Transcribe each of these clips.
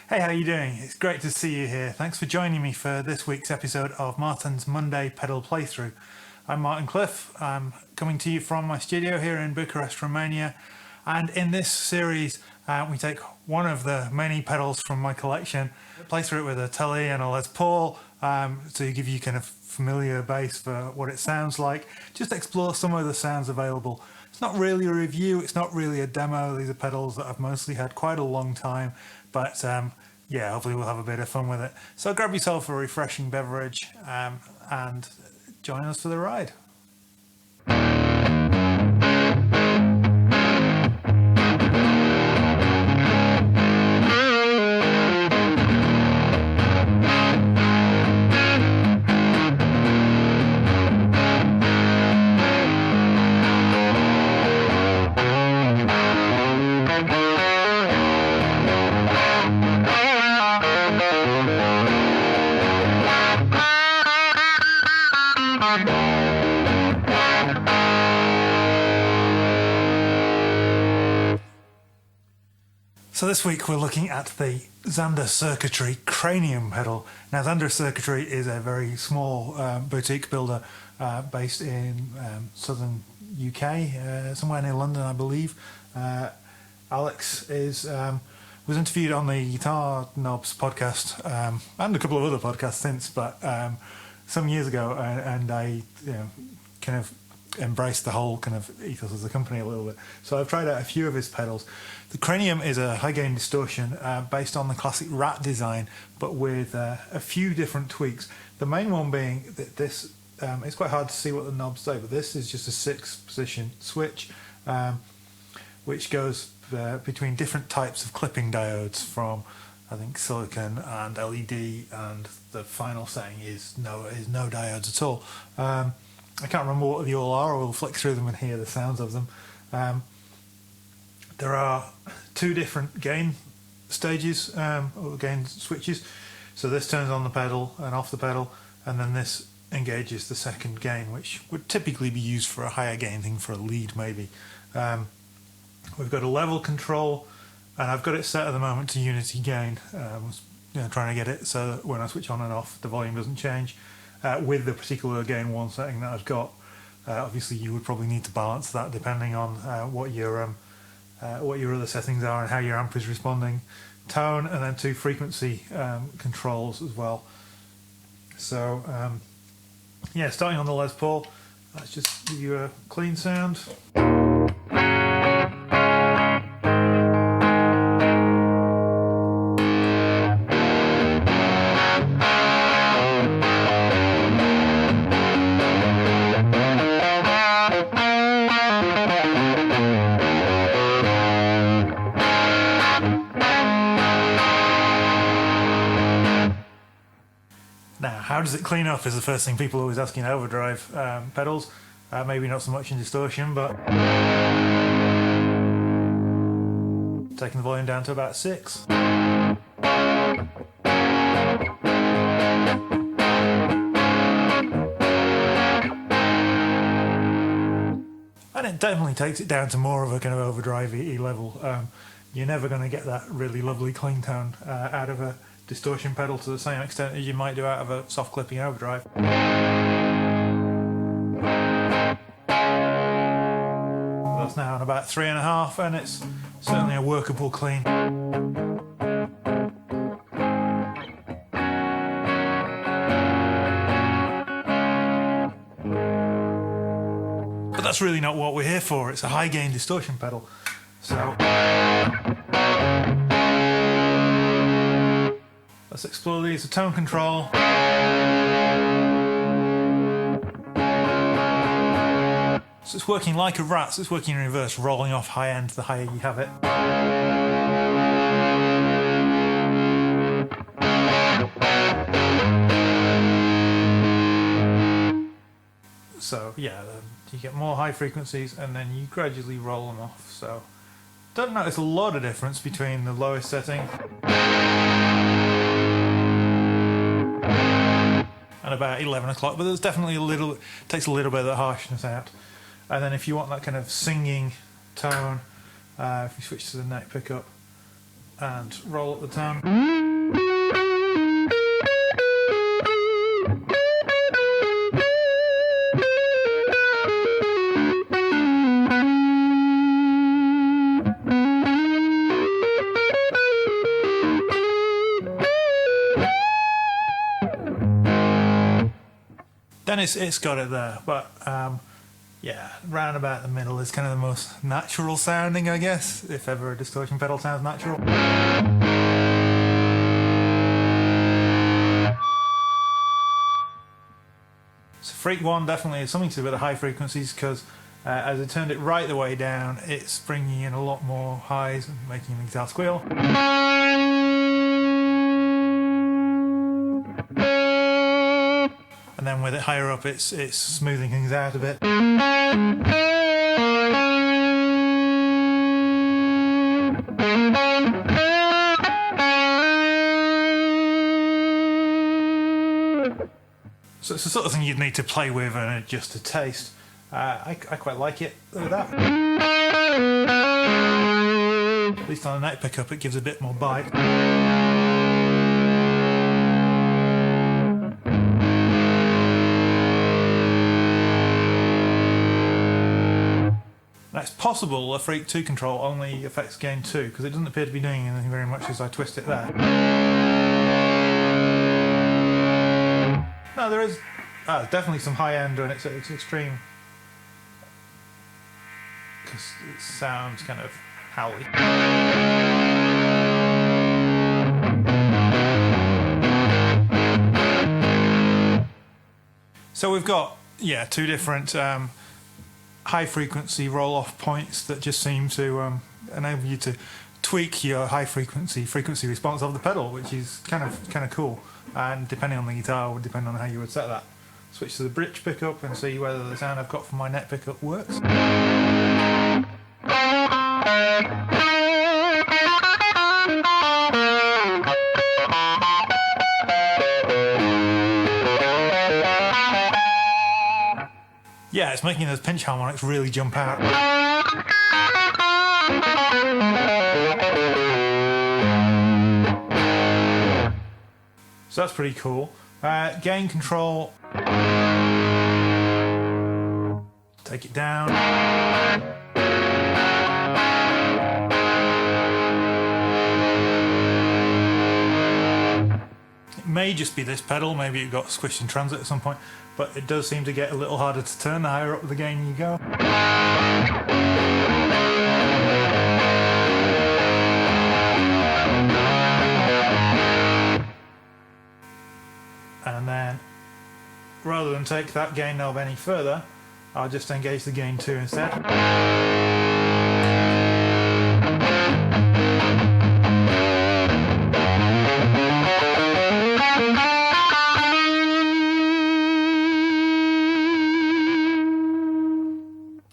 Hey, how you doing? It's great to see you here. Thanks for joining me for this week's episode of Martin's Monday Pedal Playthrough. I'm Martin Cliffe. I'm coming to you from my studio here in Bucharest, Romania. And in this series, we take one of the many pedals from my collection, play through it with a Telly and a Les Paul, to give you kind of familiar base for what it sounds like. Just explore some of the sounds available. It's not really a review, it's not really a demo. These are pedals that I've mostly had quite a long time, but yeah, hopefully we'll have a bit of fun with it. So grab yourself a refreshing beverage and join us for the ride. So this week we're looking at the Zander Circuitry Cranium pedal. Now Zander Circuitry is a very small boutique builder based in southern UK, somewhere near London I believe. Alex was interviewed on the Guitar Knobs podcast and a couple of other podcasts since, but some years ago, and I kind of embraced the whole kind of ethos of the company a little bit. So I've tried out a few of his pedals. The Cranium is a high gain distortion based on the classic Rat design, but with a few different tweaks. The main one being that this, it's quite hard to see what the knobs say, but this is just a 6-position switch, which goes between different types of clipping diodes from, I think, silicon and LED, and the final setting is no diodes at all. I can't remember what they all are. We'll flick through them and hear the sounds of them. There are 2 different gain stages, or gain switches. So this turns on the pedal and off the pedal, and then this engages the second gain, which would typically be used for a higher gain thing, for a lead maybe. We've got a level control, and I've got it set at the moment to unity gain. Trying to get it so that when I switch on and off, the volume doesn't change. With the particular gain 1 setting that I've got, obviously you would probably need to balance that depending on what your other settings are and how your amp is responding. Tone, and then 2 frequency controls as well. So yeah, starting on the Les Paul, let's just give you a clean sound. Now, how does it clean up is the first thing people always ask in overdrive pedals. Maybe not so much in distortion, but taking the volume down to about 6. And it definitely takes it down to more of a kind of overdrive-y level. You're never going to get that really lovely clean tone out of a distortion pedal to the same extent as you might do out of a soft clipping overdrive. That's now on about 3.5, and it's certainly a workable clean. But that's really not what we're here for. It's a high gain distortion pedal. So let's explore these. The tone control. So it's working like a Rat, so it's working in reverse, rolling off high end the higher you have it. So yeah, you get more high frequencies and then you gradually roll them off. So don't notice a lot of difference between the lowest setting and about 11 o'clock, but there's definitely takes a little bit of the harshness out. And then if you want that kind of singing tone, if you switch to the neck pickup, and roll up the tone. Then it's got it there, but yeah, round about the middle is kind of the most natural sounding, I guess, if ever a distortion pedal sounds natural. So Freak 1 definitely is something to do with the high frequencies, because as I turned it right the way down, it's bringing in a lot more highs and making the guitar squeal. And then with it higher up, it's smoothing things out a bit. So it's the sort of thing you'd need to play with and adjust to taste. I quite like it with that. At least on a neck pickup, it gives a bit more bite. Now it's possible a Freak 2 control only affects gain 2, because it doesn't appear to be doing anything very much as I twist it there. No, there is definitely some high end, and it's extreme, because it sounds kind of howly. So we've got, yeah, two different high frequency roll off points that just seem to enable you to tweak your high frequency response of the pedal, which is kind of cool. And depending on the guitar would depend on how you would set that. Switch to the bridge pickup and see whether the sound I've got from my neck pickup works. Yeah, it's making those pinch harmonics really jump out. So that's pretty cool. Gain control. Take it down. It may just be this pedal, maybe it got squished in transit at some point, but it does seem to get a little harder to turn the higher up the gain you go. And then, rather than take that gain knob any further, I'll just engage the gain 2 instead.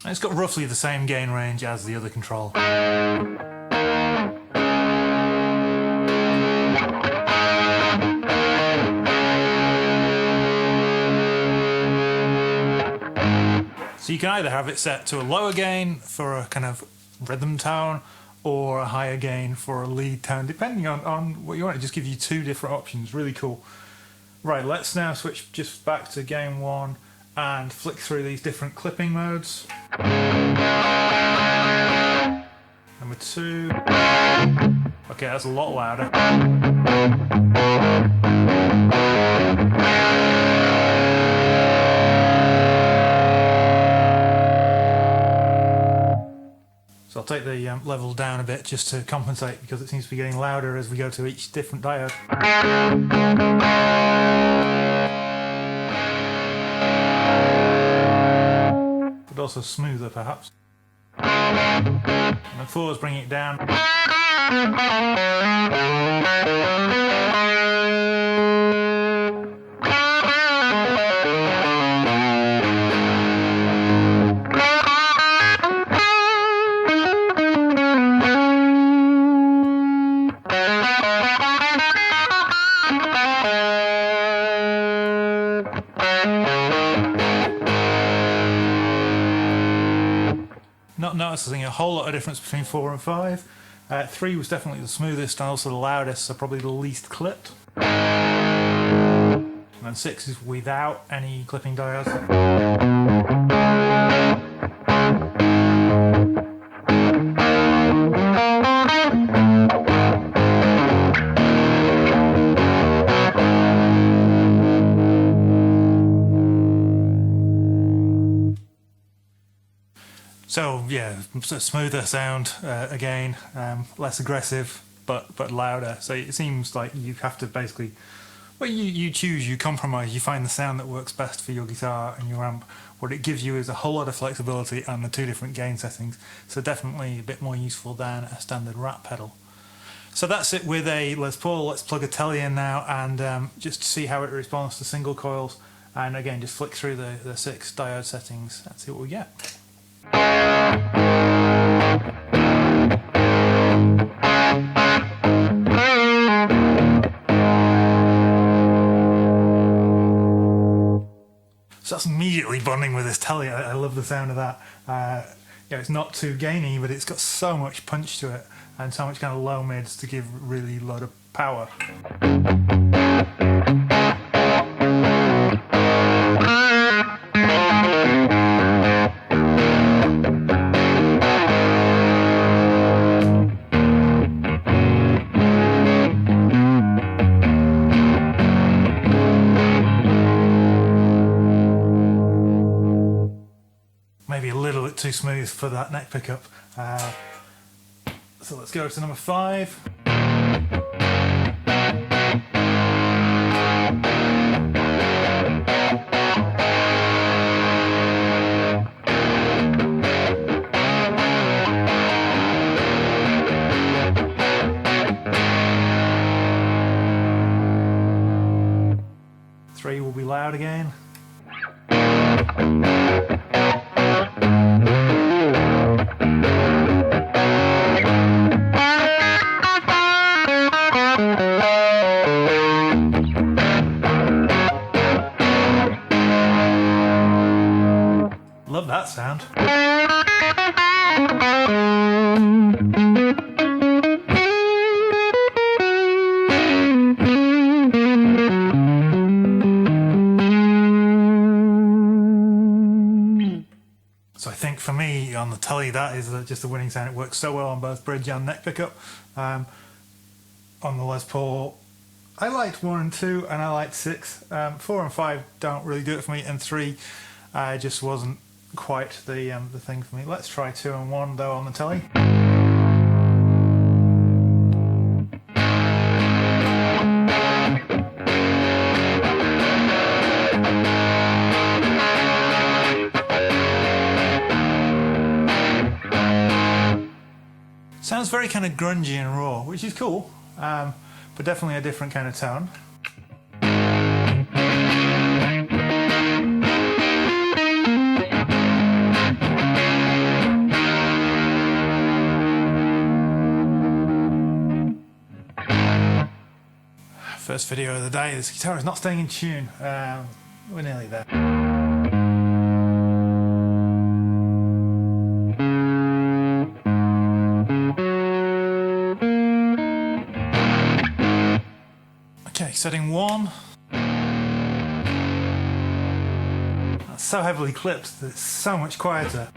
And it's got roughly the same gain range as the other control. So you can either have it set to a lower gain for a kind of rhythm tone, or a higher gain for a lead tone, depending on what you want. It just gives you two different options. Really cool. Right, let's now switch just back to gain 1 and flick through these different clipping modes. Number 2. Okay, that's a lot louder. So I'll take the level down a bit just to compensate, because it seems to be getting louder as we go to each different diode. But also smoother perhaps. And then 4 is bringing it down. Not noticing a whole lot of difference between 4 and 5. 3 was definitely the smoothest and also the loudest, so probably the least clipped. And then 6 is without any clipping diodes. So yeah, smoother sound again, less aggressive but louder. So it seems like you have to basically, well, you choose, you compromise, you find the sound that works best for your guitar and your amp. What it gives you is a whole lot of flexibility and the 2 different gain settings. So definitely a bit more useful than a standard Rat pedal. So that's it with a Les Paul. Let's plug a Telly in now and just see how it responds to single coils. And again, just flick through the 6 diode settings and see what we get. So that's immediately bonding with this Telly. I love the sound of that. Yeah, it's not too gainy, but it's got so much punch to it and so much kind of low mids to give really a lot of power. Maybe a little bit too smooth for that neck pickup. So let's go to number 5. Three will be loud again. Love that sound. So I think for me on the Telly that is just a winning sound. It works so well on both bridge and neck pickup. On the Les Paul, I liked 1 and 2 and I liked 6. 4 and 5 don't really do it for me, and 3 just wasn't quite the thing for me. Let's try 2 and 1 though on the Telly. Sounds very kind of grungy and raw, which is cool, but definitely a different kind of tone. First video of the day, this guitar is not staying in tune. We're nearly there. Okay, setting 1. That's so heavily clipped that it's so much quieter.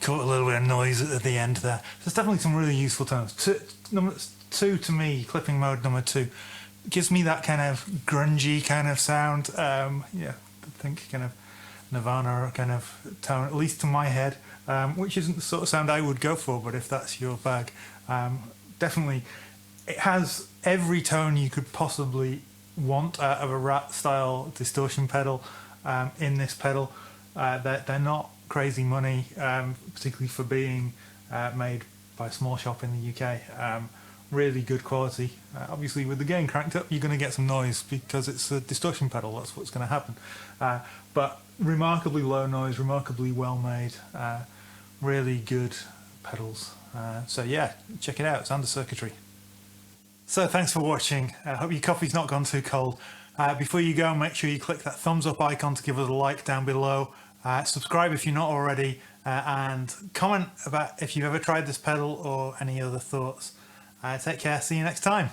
Caught a little bit of noise at the end there. There's definitely some really useful tones. Number 2 to me, clipping mode number 2, gives me that kind of grungy kind of sound. Yeah, I think kind of Nirvana kind of tone, at least to my head, which isn't the sort of sound I would go for, but if that's your bag, definitely it has every tone you could possibly want out of a Rat style distortion pedal in this pedal. They're not crazy money, particularly for being made by a small shop in the UK. Really good quality. Obviously with the gain cranked up, you're going to get some noise because it's a distortion pedal, that's what's going to happen. But remarkably low noise, remarkably well made, really good pedals. So yeah, check it out, Zander Circuitry. So thanks for watching. I hope your coffee's not gone too cold. Before you go, make sure you click that thumbs up icon to give us a like down below. Subscribe if you're not already, and comment about if you've ever tried this pedal or any other thoughts. Take care, see you next time.